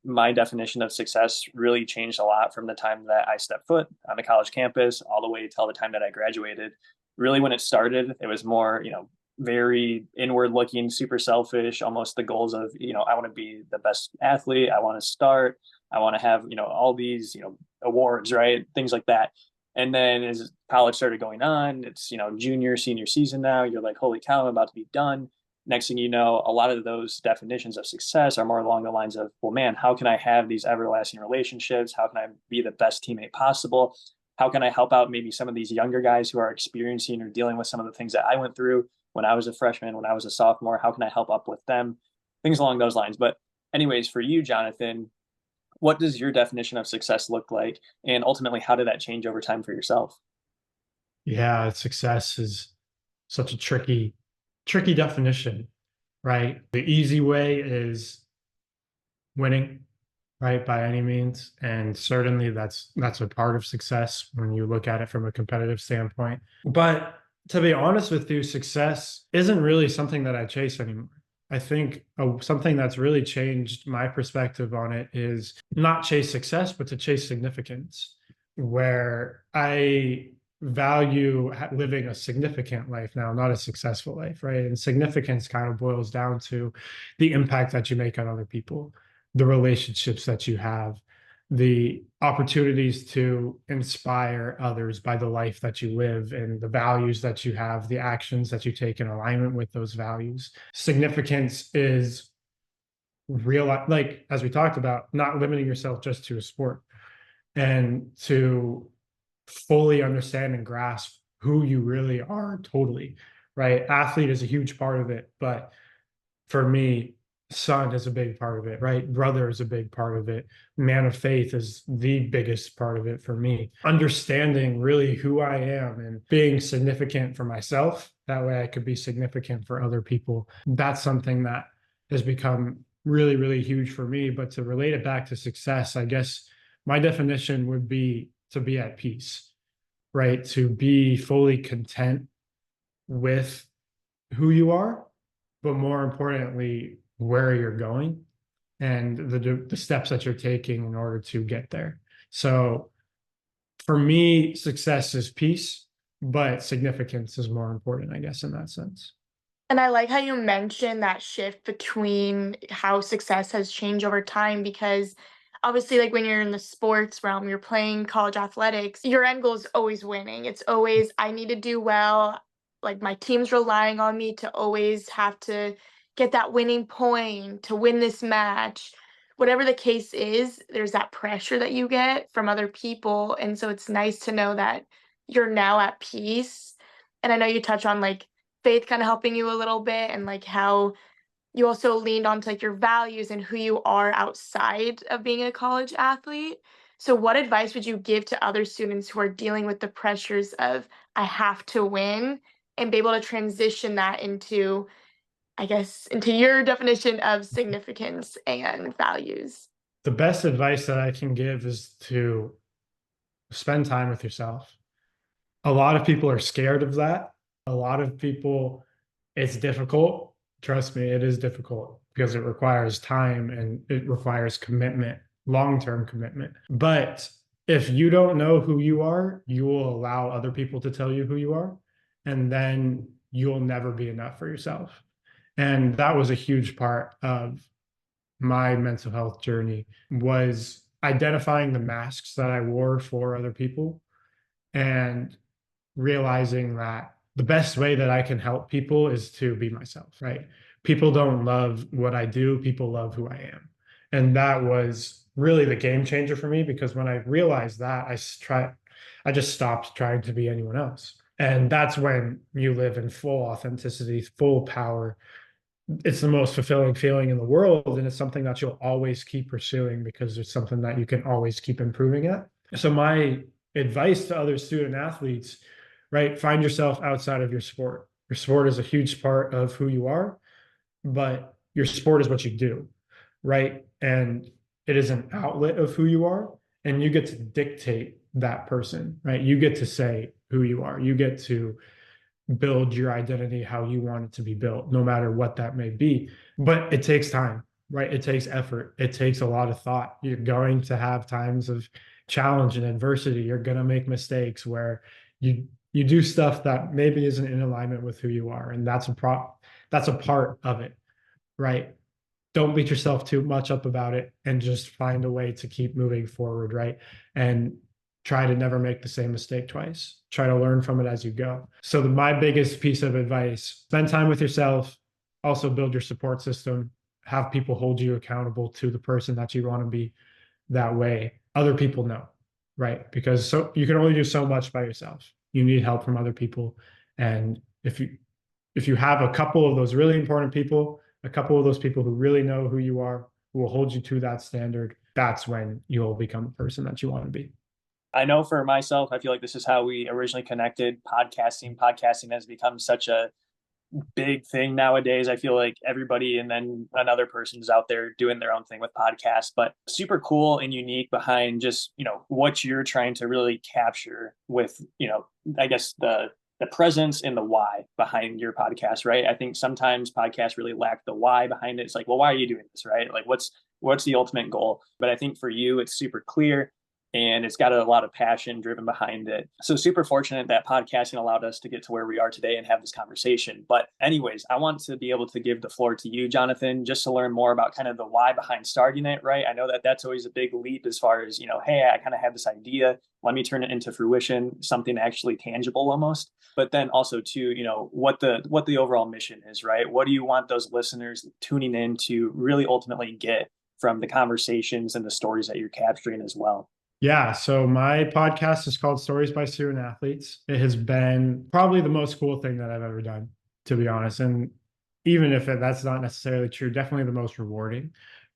my definition of success really changed a lot from the time that I stepped foot on the college campus all the way till the time that I graduated. Really, when it started, it was more, very inward looking, super selfish, almost the goals of, I want to be the best athlete. I want to start. I want to have, all these, awards, right? Things like that. And then as college started going on, it's, junior, senior season now. You're like, holy cow, I'm about to be done. Next thing you know, a lot of those definitions of success are more along the lines of, well, man, how can I have these everlasting relationships? How can I be the best teammate possible? How can I help out maybe some of these younger guys who are experiencing or dealing with some of the things that I went through when I was a freshman, when I was a sophomore? How can I help up with them? Things along those lines. But, anyways, for you, Jonathan, what does your definition of success look like? And ultimately, how did that change over time for yourself? Yeah, success is such a tricky definition, right? The easy way is winning, right, by any means. And certainly that's a part of success when you look at it from a competitive standpoint. But to be honest with you, success isn't really something that I chase anymore. I think something that's really changed my perspective on it is not chase success, but to chase significance, where I value living a significant life now, not a successful life, right? And significance kind of boils down to the impact that you make on other people, the relationships that you have, the opportunities to inspire others by the life that you live and the values that you have, the actions that you take in alignment with those values. Significance is real, like as we talked about, not limiting yourself just to a sport and to fully understand and grasp who you really are totally, right? Athlete is a huge part of it, but for me, son is a big part of it, right? Brother is a big part of it. Man of faith is the biggest part of it for me. Understanding really who I am and being significant for myself. That way I could be significant for other people. That's something that has become really, really huge for me. But to relate it back to success, I guess my definition would be to be at peace, right? To be fully content with who you are, but more importantly, where you're going and the steps that you're taking in order to get there. So for me, success is peace, but significance is more important, I guess, in that sense. And I like how you mentioned that shift between how success has changed over time because obviously, like when you're in the sports realm, you're playing college athletics, your end goal is always winning. It's always, I need to do well. Like my team's relying on me to always have to get that winning point, to win this match. Whatever the case is, there's that pressure that you get from other people. And so it's nice to know that you're now at peace. And I know you touch on like faith kind of helping you a little bit and like how you also leaned onto like your values and who you are outside of being a college athlete. So what advice would you give to other students who are dealing with the pressures of I have to win and be able to transition that into, I guess, into your definition of significance and values? The best advice that I can give is to spend time with yourself. A lot of people are scared of that. A lot of people, it's difficult. Trust me, it is difficult because it requires time and it requires commitment, long-term commitment. But if you don't know who you are, you will allow other people to tell you who you are, and then you'll never be enough for yourself. And that was a huge part of my mental health journey was identifying the masks that I wore for other people and realizing that the best way that I can help people is to be myself, right? People don't love what I do, people love who I am. And that was really the game changer for me because when I realized that, I just stopped trying to be anyone else. And that's when you live in full authenticity, full power. It's the most fulfilling feeling in the world. And it's something that you'll always keep pursuing because it's something that you can always keep improving at. So my advice to other student athletes, right? Find yourself outside of your sport. Your sport is a huge part of who you are, but your sport is what you do, right? And it is an outlet of who you are, and you get to dictate that person, right? You get to say who you are. You get to build your identity how you want it to be built, no matter what that may be. But it takes time. right? It takes effort. It takes a lot of thought. You're going to have times of challenge and adversity. You're going to make mistakes where you do stuff that maybe isn't in alignment with who you are, and that's a part of it, right? Don't beat yourself too much up about it and just find a way to keep moving forward, right? And try to never make the same mistake twice. Try to learn from it as you go. So my biggest piece of advice, spend time with yourself, also build your support system, have people hold you accountable to the person that you want to be. That way other people know, right? Because so you can only do so much by yourself. You need help from other people. And if you have a couple of those really important people, a couple of those people who really know who you are, who will hold you to that standard, that's when you'll become the person that you want to be. I know for myself, I feel like this is how we originally connected. Podcasting has become such a big thing nowadays. I feel like everybody and then another person's out there doing their own thing with podcasts, but super cool and unique behind just, what you're trying to really capture with, I guess the presence and the why behind your podcast, right? I think sometimes podcasts really lack the why behind it. It's like, well, why are you doing this, right? Like what's the ultimate goal? But I think for you, it's super clear and it's got a lot of passion driven behind it. So super fortunate that podcasting allowed us to get to where we are today and have this conversation. But anyways, I want to be able to give the floor to you, Jonathan, just to learn more about kind of the why behind starting it, right? I know that that's always a big leap as far as, hey, I kind of have this idea. Let me turn it into fruition, something actually tangible almost. But then also too, what the overall mission is, right? What do you want those listeners tuning in to really ultimately get from the conversations and the stories that you're capturing as well? Yeah, so my podcast is called Stories by Student Athletes. It has been probably the most cool thing that I've ever done, to be honest. And even if that's not necessarily true, definitely the most rewarding,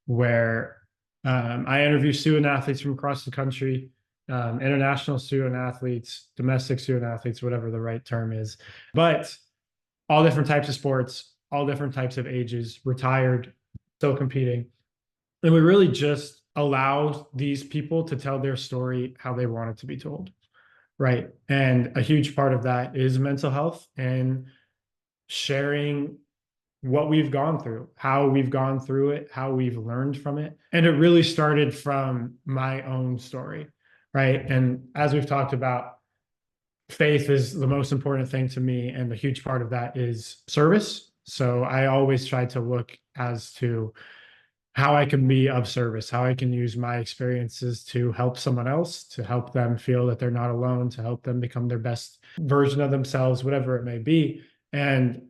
where I interview student athletes from across the country, international student athletes, domestic student athletes, whatever the right term is, but all different types of sports, all different types of ages, retired, still competing. And we really just allow these people to tell their story how they want it to be told, right? And a huge part of that is mental health and sharing what we've gone through, how we've gone through it, how we've learned from it. And it really started from my own story, right? And as we've talked about, faith is the most important thing to me. And a huge part of that is service. So I always try to look as to how I can be of service, how I can use my experiences to help someone else, to help them feel that they're not alone, to help them become their best version of themselves, whatever it may be. And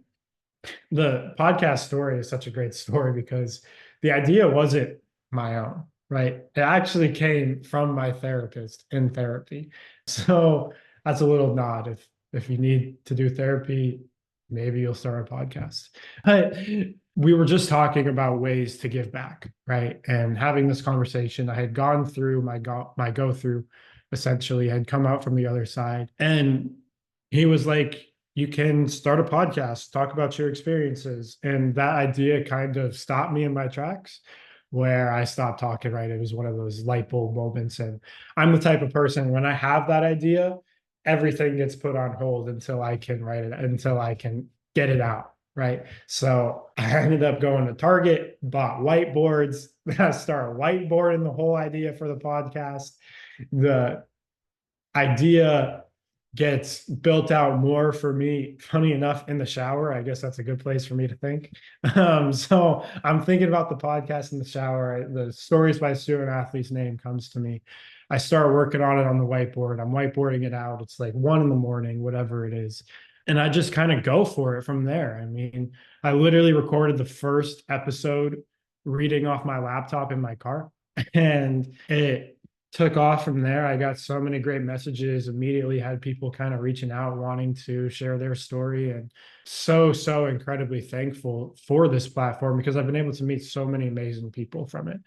the podcast story is such a great story because the idea wasn't my own, right? It actually came from my therapist in therapy. So that's a little nod. If you need to do therapy, maybe you'll start a podcast. But we were just talking about ways to give back, right? And having this conversation, I had gone through my go through, essentially, I had come out from the other side, and he was like, you can start a podcast, talk about your experiences. And that idea kind of stopped me in my tracks where I stopped talking, right? It was one of those light bulb moments. And I'm the type of person, when I have that idea, everything gets put on hold until I can write it, until I can get it out, right? So I ended up going to Target, bought whiteboards, I started whiteboarding the whole idea for the podcast. The idea gets built out more for me, funny enough, in the shower. I guess that's a good place for me to think. So I'm thinking about the podcast in the shower. The Stories by Student Athletes name comes to me. I start working on it on the whiteboard. I'm whiteboarding it out. It's like 1 a.m, whatever it is. And I just kind of go for it from there. I mean, I literally recorded the first episode reading off my laptop in my car, and it took off from there. I got so many great messages, immediately had people kind of reaching out, wanting to share their story, and so incredibly thankful for this platform because I've been able to meet so many amazing people from it,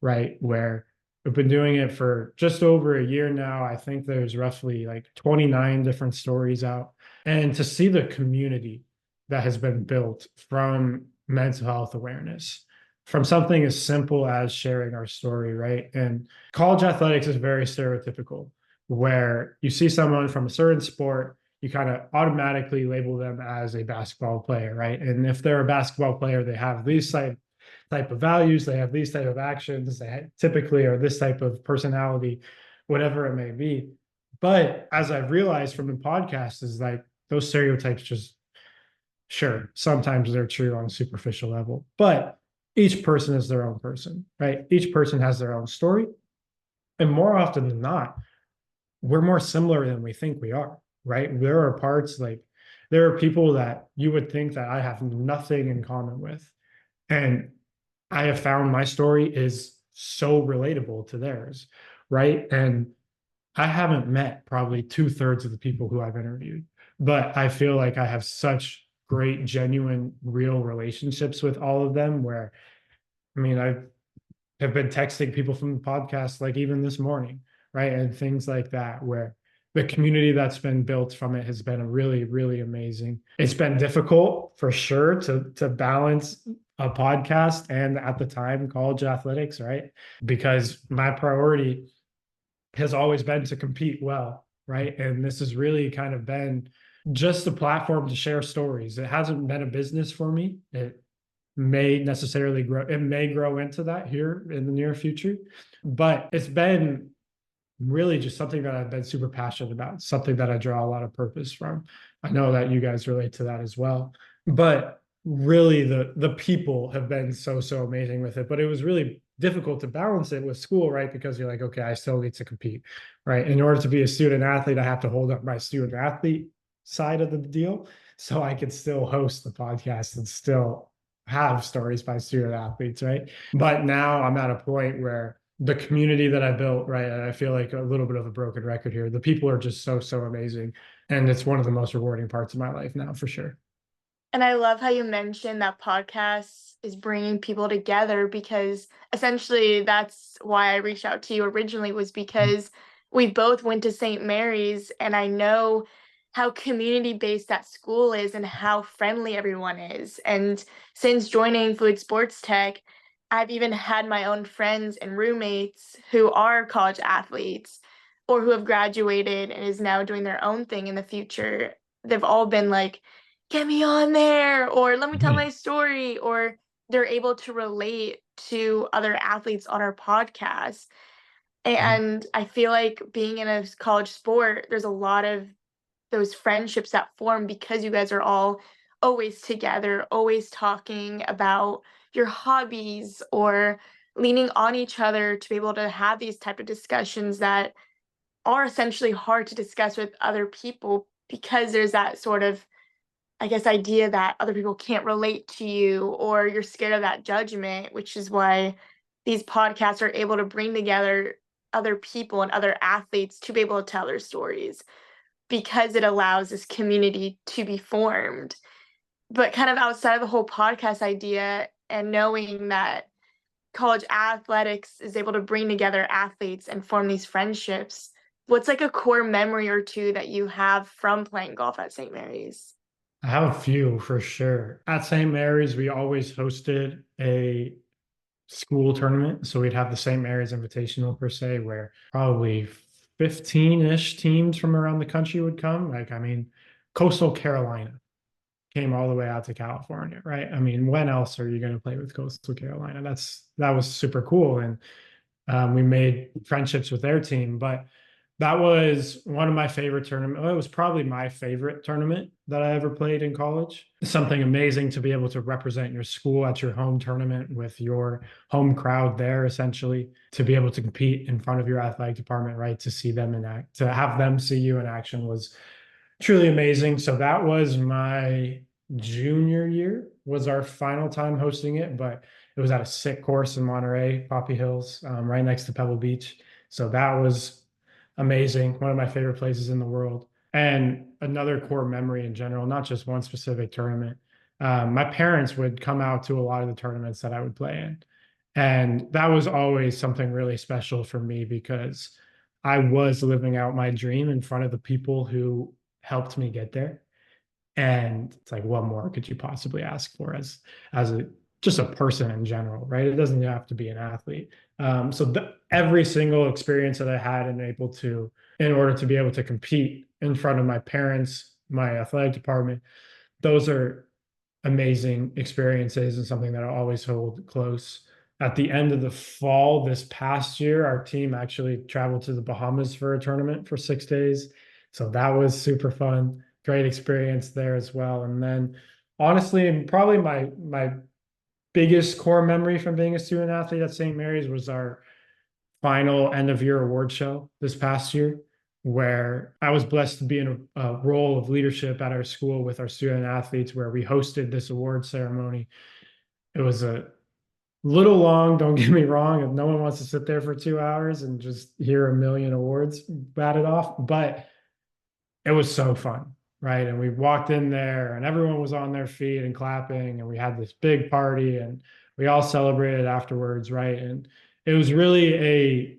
right? Where we've been doing it for just over a year now. I think there's roughly like 29 different stories out. And to see the community that has been built from mental health awareness, from something as simple as sharing our story, right? And college athletics is very stereotypical, where you see someone from a certain sport, you kind of automatically label them as a basketball player, right? And if they're a basketball player, they have these type of values, they have these type of actions, they typically are this type of personality, whatever it may be. But as I've realized from the podcast, is like those stereotypes just, sure, sometimes they're true on a superficial level, but each person is their own person, right? Each person has their own story. And more often than not, we're more similar than we think we are, right? There are parts like there are people that you would think that I have nothing in common with. And I have found my story is so relatable to theirs, right? And I haven't met probably 2/3 of the people who I've interviewed, but I feel like I have such great, genuine, real relationships with all of them where, I mean, I have been texting people from the podcast, like even this morning, right? And things like that, where the community that's been built from it has been really, really amazing. It's been difficult for sure to balance a podcast and at the time college athletics, right? Because my priority has always been to compete well, right? And this has really kind of been just a platform to share stories. It hasn't been a business for me. It may necessarily grow, it may grow into that here in the near future, but it's been really just something that I've been super passionate about, something that I draw a lot of purpose from. I know that you guys relate to that as well, but really the people have been so amazing with it. But it was really difficult to balance it with school, right? Because you're like, okay, I still need to compete, right? In order to be a student athlete, I have to hold up my student athlete side of the deal so I can still host the podcast and still have stories by student athletes, right? But now I'm at a point where the community that I built, right? I feel like a little bit of a broken record here. The people are just so amazing. And it's one of the most rewarding parts of my life now, for sure. And I love how you mentioned that podcasts is bringing people together because essentially that's why I reached out to you originally was because we both went to St. Mary's and I know how community based that school is and how friendly everyone is. And since joining Fluid Sports Tech, I've even had my own friends and roommates who are college athletes or who have graduated and is now doing their own thing in the future. They've all been like, get me on there, or let me tell my story, or they're able to relate to other athletes on our podcast. And I feel like being in a college sport, there's a lot of those friendships that form because you guys are all always together, always talking about your hobbies or leaning on each other to be able to have these type of discussions that are essentially hard to discuss with other people because there's that sort of, I guess, idea that other people can't relate to you or you're scared of that judgment, which is why these podcasts are able to bring together other people and other athletes to be able to tell their stories because it allows this community to be formed. But kind of outside of the whole podcast idea and knowing that college athletics is able to bring together athletes and form these friendships, what's like a core memory or two that you have from playing golf at St. Mary's? I have a few for sure. At St. Mary's, we always hosted a school tournament. So we'd have the St. Mary's Invitational per se, where probably 15-ish teams from around the country would come. Like, I mean, Coastal Carolina came all the way out to California, right? I mean, when else are you going to play with Coastal Carolina? That was super cool. And we made friendships with their team, but that was one of my favorite tournaments. It was probably my favorite tournament that I ever played in college. Something amazing to be able to represent your school at your home tournament with your home crowd there, essentially, to be able to compete in front of your athletic department, right? To see them in act, to have them see you in action was truly amazing. So that was my junior year was our final time hosting it, but it was at a sick course in Monterey, Poppy Hills, right next to Pebble Beach. So that was amazing. One of my favorite places in the world. And another core memory in general, not just one specific tournament. My parents would come out to a lot of the tournaments that I would play in. And that was always something really special for me because I was living out my dream in front of the people who helped me get there. And it's like, what more could you possibly ask for as a just a person in general, right? It doesn't have to be an athlete. Every single experience that I had and able to, in order to be able to compete in front of my parents, my athletic department, those are amazing experiences and something that I always hold close. At the end of the fall this past year, our team actually traveled to the Bahamas for a tournament for 6 days. So that was super fun. Great experience there as well. And then honestly, and probably my biggest core memory from being a student athlete at St. Mary's was our final end of year award show this past year, where I was blessed to be in a role of leadership at our school with our student athletes, where we hosted this award ceremony. It was a little long, don't get me wrong, if no one wants to sit there for 2 hours and just hear a million awards batted off, but it was so fun, right? And we walked in there and everyone was on their feet and clapping, and we had this big party and we all celebrated afterwards, right? And it was really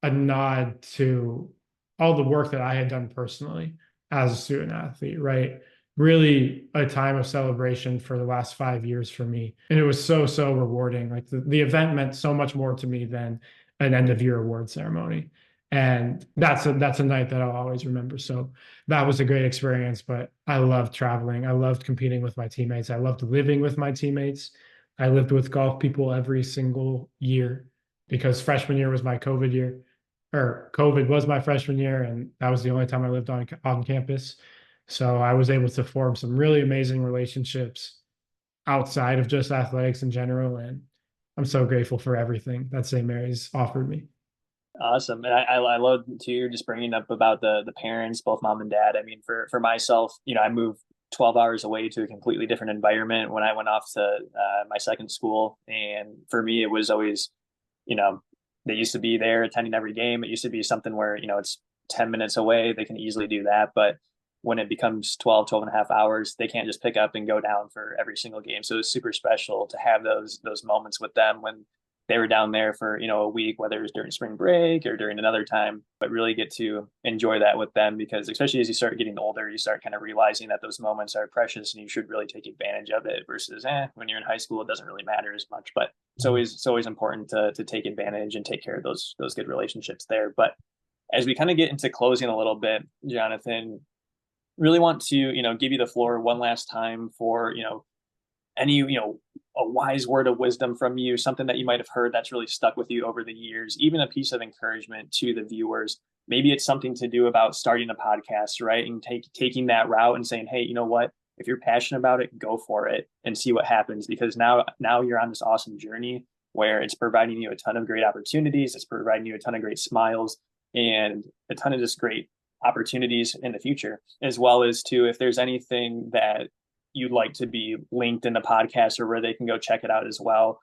a nod to all the work that I had done personally as a student athlete, right? Really a time of celebration for the last 5 years for me. And it was so rewarding. Like the event meant so much more to me than an end of year award ceremony. And that's a night that I'll always remember. So that was a great experience, but I loved traveling. I loved competing with my teammates. I loved living with my teammates. I lived with golf people every single year because freshman year was my COVID year, or COVID was my freshman year, and that was the only time I lived on campus. So I was able to form some really amazing relationships outside of just athletics in general. And I'm so grateful for everything that St. Mary's offered me. Awesome. And I love too, just bringing up about the parents, both mom and dad. I mean, for myself, I moved 12 hours away to a completely different environment when I went off to my second school. And for me, it was always, you know, they used to be there attending every game. It used to be something where, it's 10 minutes away. They can easily do that. But when it becomes 12 and a half hours, they can't just pick up and go down for every single game. So it's super special to have those moments with them when they were down there for a week, whether it was during spring break or during another time, but really get to enjoy that with them, because especially as you start getting older, you start kind of realizing that those moments are precious and you should really take advantage of it versus when you're in high school, it doesn't really matter as much. But it's always important to take advantage and take care of those good relationships there. But as we kind of get into closing a little bit, Jonathan, really want to give you the floor one last time for any a wise word of wisdom from you, something that you might have heard that's really stuck with you over the years, even a piece of encouragement to the viewers. Maybe it's something to do about starting a podcast, right? And taking that route and saying, hey, you know what, if you're passionate about it, go for it and see what happens, because now you're on this awesome journey where it's providing you a ton of great opportunities, it's providing you a ton of great smiles and a ton of just great opportunities in the future, as well as to, if there's anything that you'd like to be linked in the podcast or where they can go check it out as well,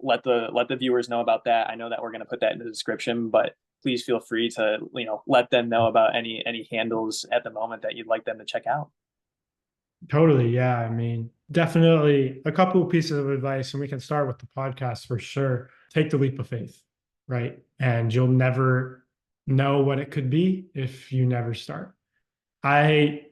let the viewers know about that. I know that we're going to put that in the description, but please feel free to let them know about any handles at the moment that you'd like them to check out. Totally. Yeah. I mean, definitely a couple of pieces of advice, and we can start with the podcast for sure. Take the leap of faith, right? And you'll never know what it could be if you never start. I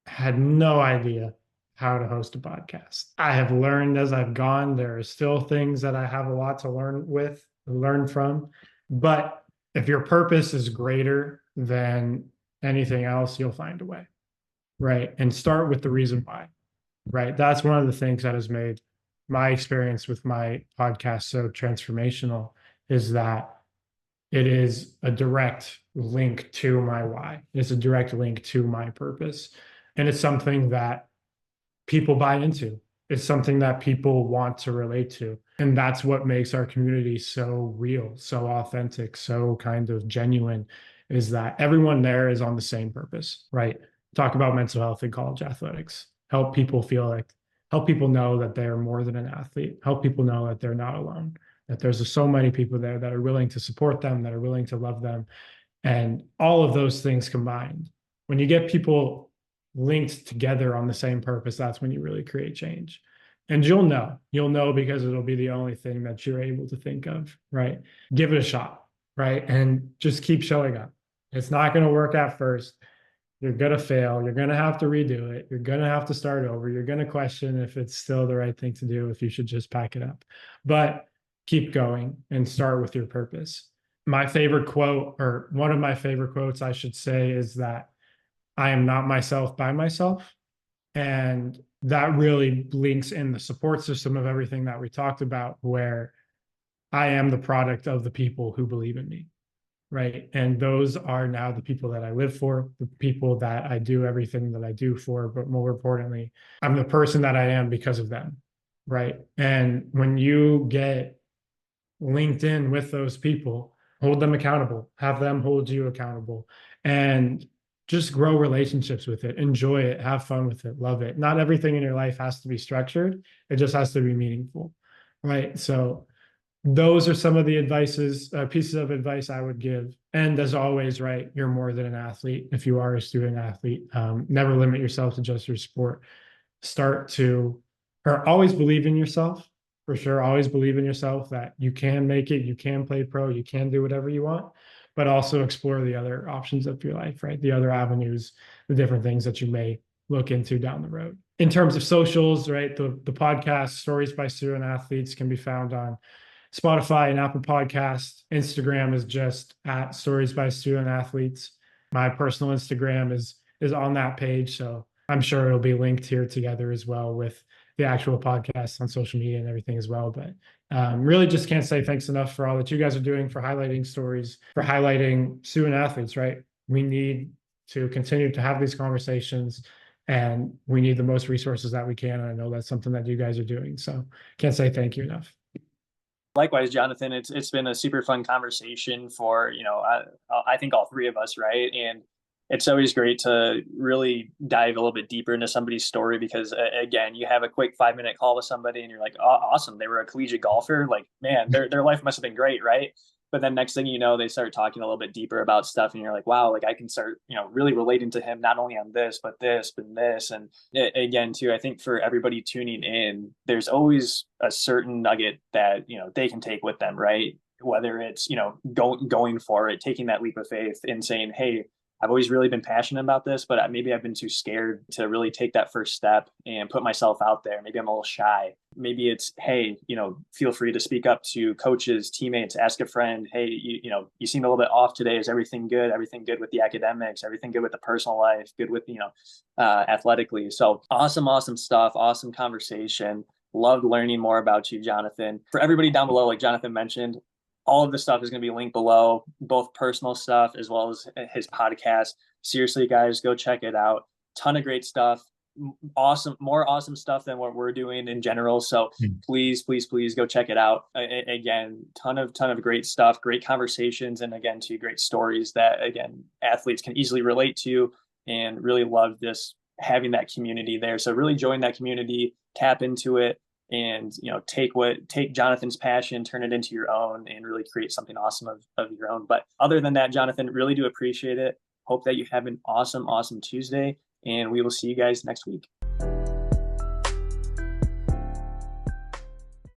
had no idea how to host a podcast. I have learned as I've gone. There are still things that I have a lot to learn from. But if your purpose is greater than anything else, you'll find a way, right? And start with the reason why, right? That's one of the things that has made my experience with my podcast so transformational, is that it is a direct link to my why. It's a direct link to my purpose. And it's something that people buy into. It's something that people want to relate to. And that's what makes our community so real, so authentic, so kind of genuine, is that everyone there is on the same purpose, right? Talk about mental health in college athletics, help people know that they're more than an athlete, help people know that they're not alone, that there's so many people there that are willing to support them, that are willing to love them. And all of those things combined, when you get people linked together on the same purpose, that's when you really create change. And you'll know because it'll be the only thing that you're able to think of, right? Give it a shot, right? And just keep showing up. It's not going to work at first. You're going to fail. You're going to have to redo it. You're going to have to start over. You're going to question if it's still the right thing to do, if you should just pack it up. But keep going and start with your purpose. My favorite quote, or one of my favorite quotes, I should say, is that I am not myself by myself. And that really links in the support system of everything that we talked about, where I am the product of the people who believe in me, right? And those are now the people that I live for, the people that I do everything that I do for, but more importantly, I'm the person that I am because of them, right? And when you get linked in with those people, hold them accountable, have them hold you accountable, and just grow relationships with it, enjoy it, have fun with it, love it. Not everything in your life has to be structured, it just has to be meaningful, right? So those are some of the pieces of advice I would give. And as always, right, you're more than an athlete. If you are a student athlete, never limit yourself to just your sport. Start to, or always believe in yourself, for sure. Always believe in yourself that you can make it, you can play pro, you can do whatever you want, but also explore the other options of your life, right? The other avenues, the different things that you may look into down the road. In terms of socials, right, the podcast Stories by Student Athletes can be found on Spotify and Apple Podcasts. Instagram is just at Stories by Student Athletes. My personal Instagram is on that page, so I'm sure it'll be linked here together as well with the actual podcast on social media and everything as well. But really just can't say thanks enough for all that you guys are doing, for highlighting stories, for highlighting student athletes, right? We need to continue to have these conversations, and we need the most resources that we can. And I know that's something that you guys are doing. So can't say thank you enough. Likewise, Jonathan, it's been a super fun conversation for, I think all three of us, right? And it's always great to really dive a little bit deeper into somebody's story because, again, you have a quick 5-minute call with somebody and you're like, oh, awesome, they were a collegiate golfer. Like, man, their life must have been great, right? But then next thing you know, they start talking a little bit deeper about stuff, and you're like, wow, like I can start, really relating to him not only on this, but this, but this. And again, too, I think for everybody tuning in, there's always a certain nugget that, they can take with them, right? Whether it's, going for it, taking that leap of faith and saying, hey, I've always really been passionate about this, but maybe I've been too scared to really take that first step and put myself out there. Maybe I'm a little shy. Maybe it's, hey, feel free to speak up to coaches, teammates, ask a friend, hey, you seem a little bit off today. Is everything good? Everything good with the academics? Everything good with the personal life? Good with, athletically? So awesome, awesome stuff. Awesome conversation. Loved learning more about you, Jonathan. For everybody down below, like Jonathan mentioned, all of the stuff is going to be linked below, both personal stuff as well as his podcast. Seriously, guys, go check it out. Ton of great stuff. Awesome, more awesome stuff than what we're doing in general. So please, please, please go check it out. Again, ton of great stuff, great conversations, and again, two great stories that take athletes can easily relate to, and really love this having that community there. So really join that community, tap into it, and take Jonathan's passion, turn it into your own, and really create something awesome of your own. But other than that, Jonathan, really do appreciate it. Hope that you have an awesome Tuesday, and we will see you guys next week.